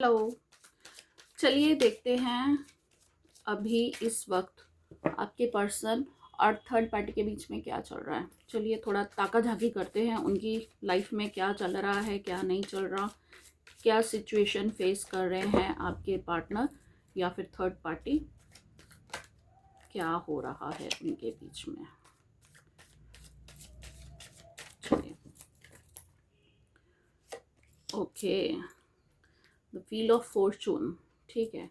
Hello. चलिए देखते हैं अभी इस वक्त आपके पर्सन और थर्ड पार्टी के बीच में क्या चल रहा है। चलिए थोड़ा ताका झाकी करते हैं, उनकी लाइफ में क्या चल रहा है, क्या नहीं चल रहा, क्या सिचुएशन फेस कर रहे हैं आपके पार्टनर या फिर थर्ड पार्टी, क्या हो रहा है उनके बीच में। चलिए okay, the wheel of Fortune. ठीक है,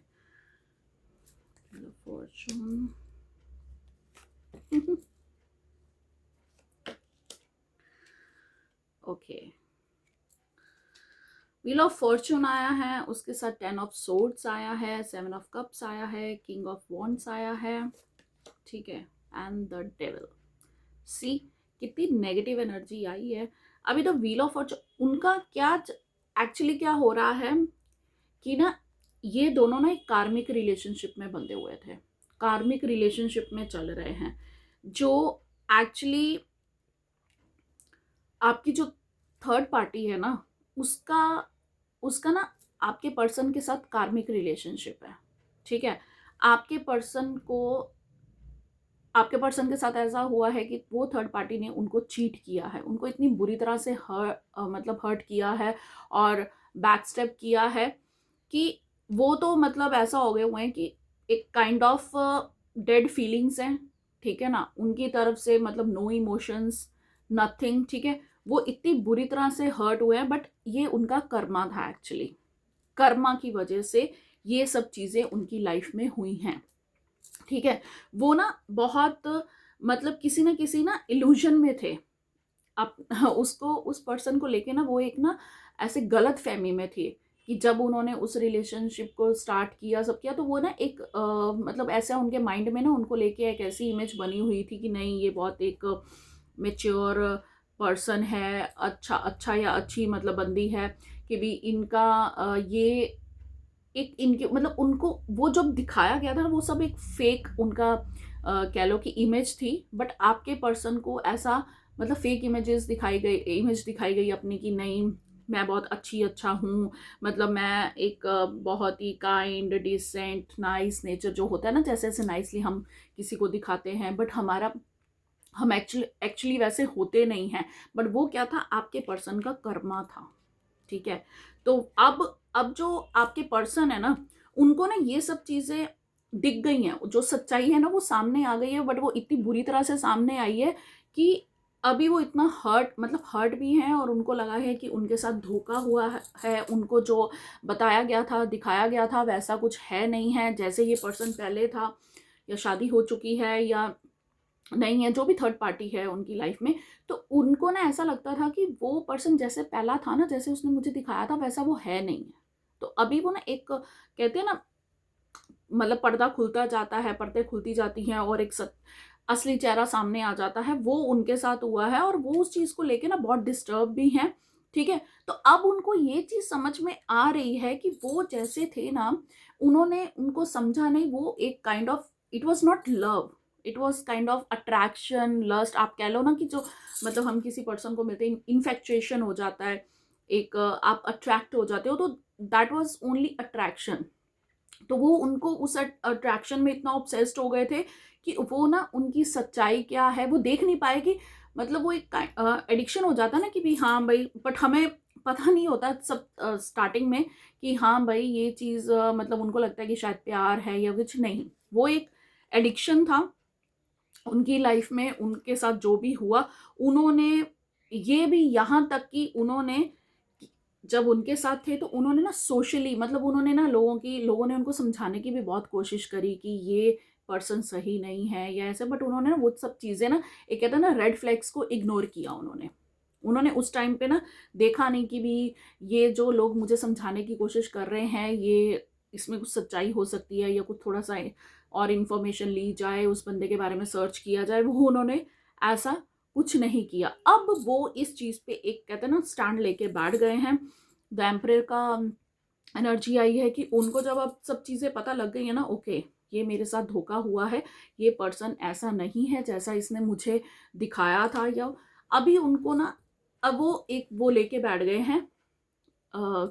wheel of Fortune. Okay, wheel of Fortune आया है, उसके साथ 10 ऑफ सोर्ड्स आया है, 7 ऑफ कप्स आया है, किंग ऑफ वॉन्ड्स आया है। ठीक है, एंड द डेविल। सी कितनी नेगेटिव एनर्जी आई है। अभी तो व्हील ऑफ फॉर्चून उनका क्या एक्चुअली क्या हो रहा है कि ना, ये दोनों ना एक कार्मिक रिलेशनशिप में बंधे हुए थे, कार्मिक रिलेशनशिप में चल रहे हैं, जो एक्चुअली आपकी जो थर्ड पार्टी है ना, उसका उसका ना आपके पर्सन के साथ कार्मिक रिलेशनशिप है। ठीक है, आपके पर्सन को आपके पर्सन के साथ ऐसा हुआ है कि वो थर्ड पार्टी ने उनको चीट किया है, उनको इतनी बुरी तरह से मतलब हर्ट किया है और बैक स्टेप किया है कि वो तो मतलब ऐसा हो गए हुए हैं कि एक काइंड ऑफ डेड फीलिंग्स हैं। ठीक है ना, उनकी तरफ से मतलब नो इमोशंस, नथिंग। ठीक है, वो इतनी बुरी तरह से हर्ट हुए हैं, बट ये उनका कर्मा था एक्चुअली। कर्मा की वजह से ये सब चीज़ें उनकी लाइफ में हुई हैं। ठीक है, वो ना बहुत मतलब किसी ना किसी ना इल्यूजन में थे। आप उसको उस पर्सन को लेके ना वो एक ना ऐसे गलत फहमी में थी कि जब उन्होंने उस रिलेशनशिप को स्टार्ट किया, सब किया, तो वो ना एक मतलब ऐसा उनके माइंड में ना उनको लेके एक ऐसी इमेज बनी हुई थी कि नहीं, ये बहुत एक मेच्योर पर्सन है, अच्छा अच्छा या अच्छी मतलब बंदी है, कि भी इनका ये एक इनके मतलब उनको वो जब दिखाया गया था ना, वो सब एक फेक उनका कह लो कि इमेज थी। बट आपके पर्सन को ऐसा मतलब फेक इमेज दिखाई गई अपनी कि नहीं, मैं बहुत अच्छा हूँ, मतलब मैं एक बहुत ही काइंड डिसेंट नाइस नेचर जो होता है ना, जैसे जैसे नाइसली हम किसी को दिखाते हैं, बट हम एक्चुअली वैसे होते नहीं हैं। बट वो क्या था, आपके पर्सन का कर्मा था। ठीक है, तो अब जो आपके पर्सन है ना, उनको ना ये सब चीजें दिख गई हैं, जो सच्चाई है ना वो सामने आ गई है, बट वो इतनी बुरी तरह से सामने आई है कि अभी वो इतना हर्ट मतलब हर्ट भी हैं, और उनको लगा है कि उनके साथ धोखा हुआ है, उनको जो बताया गया था, दिखाया गया था, वैसा कुछ है नहीं है जैसे ये पर्सन पहले था, या शादी हो चुकी है या नहीं है, जो भी थर्ड पार्टी है उनकी लाइफ में। तो उनको ना ऐसा लगता था कि वो पर्सन जैसे पहला था ना, जैसे उसने मुझे दिखाया था, वैसा वो है नहीं है। तो अभी वो ना एक कहते हैं ना, मतलब पर्दा खुलता जाता है, पर्दे खुलती जाती हैं, और एक असली चेहरा सामने आ जाता है। वो उनके साथ हुआ है, और वो उस चीज को लेके ना बहुत डिस्टर्ब भी हैं। ठीक है, तो अब उनको ये चीज समझ में आ रही है कि वो जैसे थे ना, उन्होंने उनको समझा नहीं, वो एक kind of it was not love, it was kind of attraction, lust, आप कह लो ना, कि जो मतलब हम किसी पर्सन को मिलते हैं, इन्फेक्चुएशन हो जाता है, एक आप अट्रैक्ट हो जाते हो, तो दैट वॉज ओनली अट्रैक्शन। तो वो उनको उस अट्रैक्शन में इतना ऑब्सेस्ड हो गए थे कि वो ना उनकी सच्चाई क्या है वो देख नहीं पाए, कि मतलब वो एक एडिक्शन हो जाता ना कि भी हाँ भाई, बट हमें पता नहीं होता सब स्टार्टिंग में कि हाँ भाई ये चीज़ मतलब उनको लगता है कि शायद प्यार है या कुछ नहीं, वो एक एडिक्शन था उनकी लाइफ में। उनके साथ जो भी हुआ, उन्होंने ये भी यहाँ तक कि उन्होंने जब उनके साथ थे तो उन्होंने ना सोशली मतलब उन्होंने ना लोगों ने उनको समझाने की भी बहुत कोशिश करी कि ये पर्सन सही नहीं है या ऐसे, बट उन्होंने ना वो सब चीज़ें ना, एक कहता है ना, रेड फ्लैग्स को इग्नोर किया उन्होंने। उन्होंने उस टाइम पे ना देखा नहीं कि भी ये जो लोग मुझे समझाने की कोशिश कर रहे हैं, ये इसमें कुछ सच्चाई हो सकती है, या कुछ थोड़ा सा और इन्फॉर्मेशन ली जाए, उस बंदे के बारे में सर्च किया जाए, वो उन्होंने ऐसा कुछ नहीं किया। अब वो इस चीज़ पे एक कहते हैं ना स्टैंड लेके बैठ गए हैं। द एम्परर का एनर्जी आई है कि उनको जब अब सब चीज़ें पता लग गई है ना, ओके ये मेरे साथ धोखा हुआ है, ये पर्सन ऐसा नहीं है जैसा इसने मुझे दिखाया था, या अभी उनको ना, अब वो एक वो लेके बैठ गए हैं,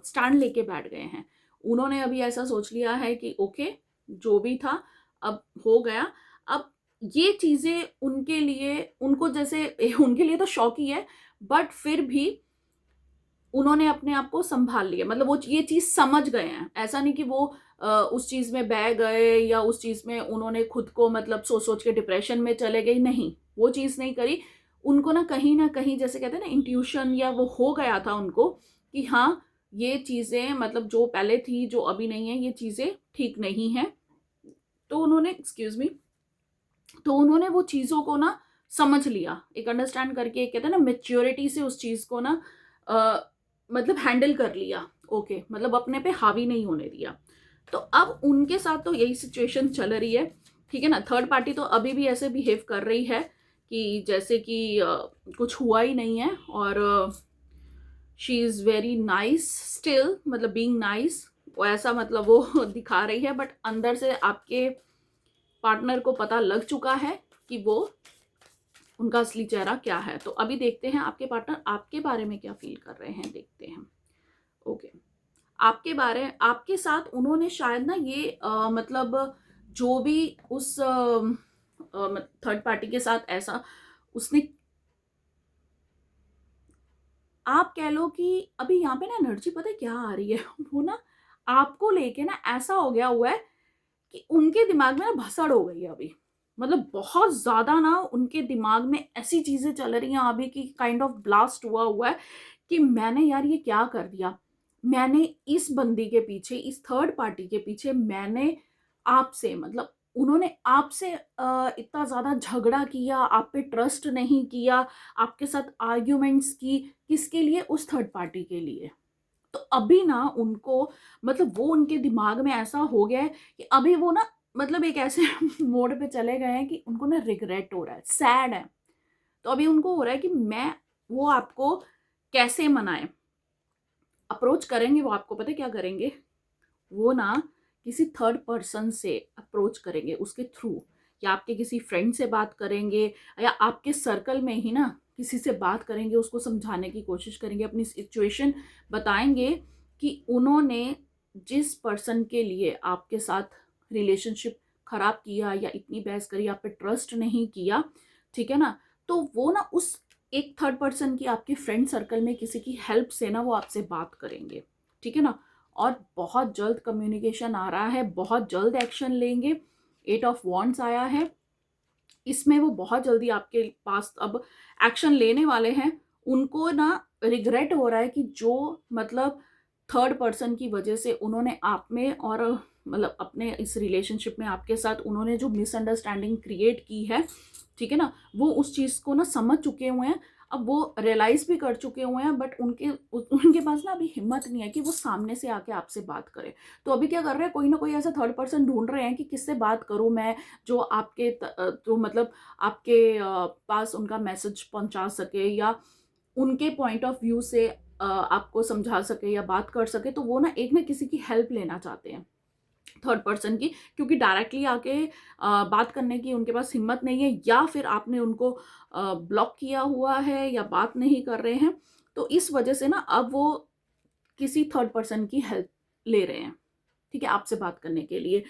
स्टैंड लेके बैठ गए हैं। उन्होंने अभी ऐसा सोच लिया है कि ओके, जो भी था अब हो गया। अब ये चीज़ें उनके लिए, उनको जैसे उनके लिए तो शौक ही है, बट फिर भी उन्होंने अपने आप को संभाल लिया, मतलब वो ये चीज़ समझ गए हैं। ऐसा नहीं कि वो उस चीज़ में बह गए या उस चीज़ में उन्होंने खुद को मतलब सोच सोच के डिप्रेशन में चले गए, नहीं, वो चीज़ नहीं करी। उनको ना कहीं जैसे कहते हैं ना इंट्यूशन, या वो हो गया था उनको कि हाँ, ये चीज़ें मतलब जो पहले थी जो अभी नहीं है, ये चीज़ें ठीक नहीं है। तो उन्होंने एक्सक्यूज मी, तो उन्होंने वो चीज़ों को ना समझ लिया, एक अंडरस्टैंड करके, एक कहते हैं ना मेच्योरिटी से उस चीज़ को ना मतलब हैंडल कर लिया। ओके, मतलब अपने पे हावी नहीं होने दिया। तो अब उनके साथ तो यही सिचुएशन चल रही है, ठीक है ना। थर्ड पार्टी तो अभी भी ऐसे बिहेव कर रही है कि जैसे कि कुछ हुआ ही नहीं है, और she is very nice still, मतलब बीइंग नाइस, वो ऐसा मतलब वो दिखा रही है, बट अंदर से आपके पार्टनर को पता लग चुका है कि वो उनका असली चेहरा क्या है। तो अभी देखते हैं आपके पार्टनर आपके बारे में क्या फील कर रहे हैं, देखते हैं। ओके, आपके साथ उन्होंने शायद ना ये मतलब जो भी उस थर्ड पार्टी के साथ ऐसा उसने, आप कह लो कि अभी यहाँ पे ना एनर्जी पता है क्या आ रही है वो ना आपको लेके ना ऐसा हो गया हुआ है कि उनके दिमाग में ना भसड़ हो गई है अभी। मतलब बहुत ज्यादा ना उनके दिमाग में ऐसी चीजें चल रही हैं अभी कि काइंड ऑफ ब्लास्ट हुआ हुआ है कि मैंने यार ये क्या कर दिया, मैंने इस बंदी के पीछे, इस थर्ड पार्टी के पीछे मैंने आपसे मतलब उन्होंने आपसे इतना ज्यादा झगड़ा किया, आप पे ट्रस्ट नहीं किया, आपके साथ आर्ग्यूमेंट्स की, किसके लिए, उस थर्ड पार्टी के लिए। तो अभी ना उनको मतलब वो उनके दिमाग में ऐसा हो गया है कि अभी वो ना मतलब एक ऐसे मोड पे चले गए हैं कि उनको ना रिग्रेट हो रहा है, सैड है। तो अभी उनको हो रहा है कि मैं वो आपको कैसे मनाए, अप्रोच करेंगे वो आपको, पता है क्या करेंगे, वो ना किसी थर्ड पर्सन से अप्रोच करेंगे उसके थ्रू, या आपके किसी फ्रेंड से बात करेंगे, या आपके सर्कल में ही ना किसी से बात करेंगे, उसको समझाने की कोशिश करेंगे, अपनी सिचुएशन बताएंगे कि उन्होंने जिस पर्सन के लिए आपके साथ रिलेशनशिप खराब किया या इतनी बहस करी, आप पे ट्रस्ट नहीं किया, ठीक है ना, तो वो ना उस एक थर्ड पर्सन की आपके फ्रेंड सर्कल में किसी की हेल्प से ना वो आपसे बात करेंगे, ठीक है ना। और बहुत जल्द कम्युनिकेशन आ रहा है, बहुत जल्द एक्शन लेंगे। 8 ऑफ वॉन्ड्स आया है, इसमें वो बहुत जल्दी आपके पास अब एक्शन लेने वाले हैं। उनको ना रिग्रेट हो रहा है कि जो मतलब थर्ड पर्सन की वजह से उन्होंने आप में और मतलब अपने इस रिलेशनशिप में आपके साथ उन्होंने जो मिसअंडरस्टैंडिंग क्रिएट की है, ठीक है ना, वो उस चीज़ को ना समझ चुके हुए हैं। अब वो रियलाइज भी कर चुके हुए हैं, बट उनके पास ना अभी हिम्मत नहीं है कि वो सामने से आके आपसे बात करे। तो अभी क्या कर रहे हैं, कोई ना कोई ऐसा थर्ड पर्सन ढूंढ रहे हैं कि किससे बात करूं मैं, जो जो मतलब आपके पास उनका मैसेज पहुंचा सके, या उनके पॉइंट ऑफ व्यू से आपको समझा सके या बात कर सके। तो वो ना किसी की हेल्प लेना चाहते हैं थर्ड पर्सन की, क्योंकि डायरेक्टली आके बात करने की उनके पास हिम्मत नहीं है, या फिर आपने उनको ब्लॉक किया हुआ है या बात नहीं कर रहे हैं। तो इस वजह से ना अब वो किसी थर्ड पर्सन की हेल्प ले रहे हैं, ठीक है, आपसे बात करने के लिए।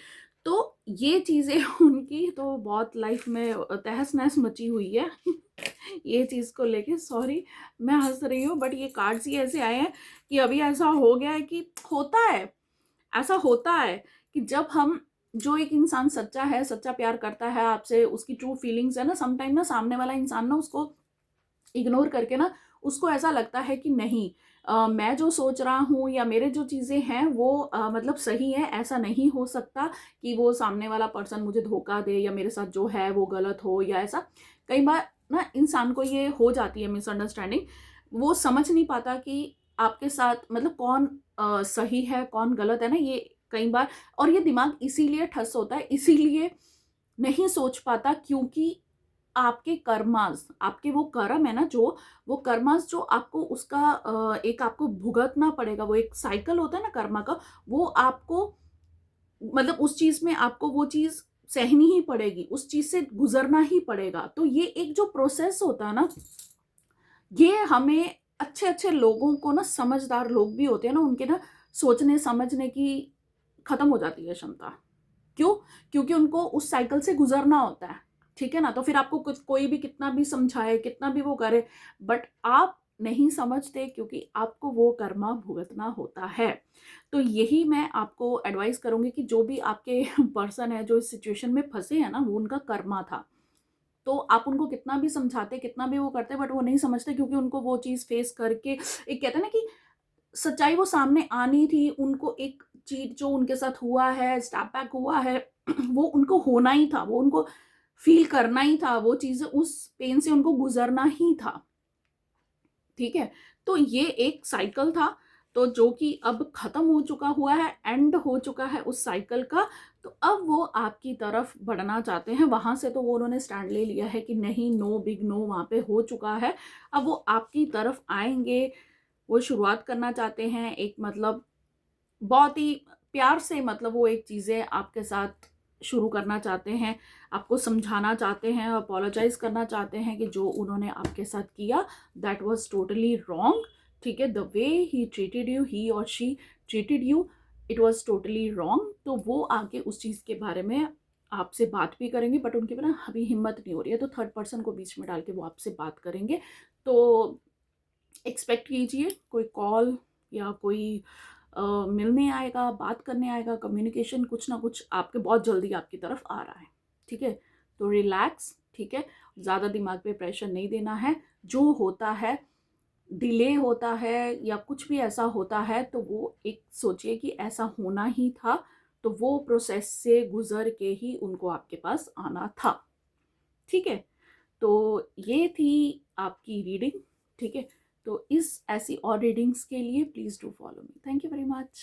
तो ये चीज़ें उनकी तो बहुत लाइफ में तहस नहस मची हुई है ये चीज़ को लेके, सॉरी मैं हंस रही हूँ, बट ये कार्ड्स ही ऐसे आए हैं कि अभी ऐसा हो गया है कि होता है, ऐसा होता है कि जब हम, जो एक इंसान सच्चा है, सच्चा प्यार करता है आपसे, उसकी ट्रू फीलिंग्स है ना, समटाइम ना सामने वाला इंसान ना उसको इग्नोर करके ना उसको ऐसा लगता है कि नहीं, मैं जो सोच रहा हूँ या मेरे जो चीज़ें हैं वो मतलब सही है, ऐसा नहीं हो सकता कि वो सामने वाला पर्सन मुझे धोखा दे या मेरे साथ जो है वो गलत हो, या ऐसा कई बार ना इंसान को ये हो जाती है मिसअंडरस्टैंडिंग। वो समझ नहीं पाता कि आपके साथ मतलब कौन सही है कौन गलत है ना, ये कई बार, और ये दिमाग इसीलिए ठस होता है, इसीलिए नहीं सोच पाता, क्योंकि आपके कर्मास, आपके वो कर्म है ना, जो वो कर्मास जो आपको उसका एक आपको भुगतना पड़ेगा, वो एक साइकिल होता है ना कर्मा का, वो आपको मतलब उस चीज में आपको वो चीज सहनी ही पड़ेगी, उस चीज से गुजरना ही पड़ेगा। तो ये एक जो प्रोसेस होता है ना, ये हमें अच्छे अच्छे लोगों को ना, समझदार लोग भी होते हैं ना, उनके ना सोचने समझने की ख़त्म हो जाती है क्षमता। क्यों? क्योंकि उनको उस साइकिल से गुज़रना होता है, ठीक है ना? तो फिर आपको कुछ कोई भी कितना भी समझाए, कितना भी वो करे, बट आप नहीं समझते क्योंकि आपको वो कर्मा भुगतना होता है। तो यही मैं आपको एडवाइस करूँगी कि जो भी आपके पर्सन है, जो इस सिचुएशन में फँसे हैं ना, वो उनका कर्मा था। तो आप उनको कितना भी समझाते, कितना भी वो करते, बट वो नहीं समझते क्योंकि उनको वो चीज़ फेस करके एक कहते हैं ना कि सच्चाई वो सामने आनी थी, उनको एक चीज़ जो उनके साथ हुआ है, स्टेप बैक हुआ है, वो उनको होना ही था, वो उनको फ़ील करना ही था, वो चीज़ें उस पेन से उनको गुज़रना ही था, ठीक है? तो ये एक साइकिल था, तो जो कि अब ख़त्म हो चुका हुआ है, एंड हो चुका है उस साइकिल का, तो अब वो आपकी तरफ बढ़ना चाहते हैं। वहाँ से तो वो उन्होंने स्टैंड ले लिया है कि नहीं, नो, बिग नो वहाँ पे हो चुका है। अब वो आपकी तरफ आएँगे, वो शुरुआत करना चाहते हैं, एक मतलब बहुत ही प्यार से, मतलब वो एक चीज़ें आपके साथ शुरू करना चाहते हैं, आपको समझाना चाहते हैं, अपोलोजाइज़ करना चाहते हैं कि जो उन्होंने आपके साथ किया दैट वाज़ टोटली रॉन्ग, ठीक है? The way he treated you, he और she treated you, it was totally wrong. तो वो आगे उस चीज़ के बारे में आपसे बात भी करेंगे, बट उनकी ना अभी हिम्मत नहीं हो रही है, तो थर्ड पर्सन को बीच में डाल के वो आपसे बात करेंगे। तो एक्सपेक्ट कीजिए कोई कॉल या कोई मिलने आएगा, बात करने आएगा, कम्युनिकेशन कुछ ना कुछ आपके बहुत जल्दी आपकी तरफ आ रहा है, ठीक है? तो रिलैक्स, ठीक है? ज़्यादा दिमाग पे प्रेशर नहीं देना है। जो होता है, डिले होता है या कुछ भी ऐसा होता है, तो वो एक सोचिए कि ऐसा होना ही था, तो वो प्रोसेस से गुज़र के ही उनको आपके पास आना था, ठीक है? तो ये थी आपकी रीडिंग, ठीक है? तो इस ऐसी और रीडिंग्स के लिए please do follow me. Thank you very much.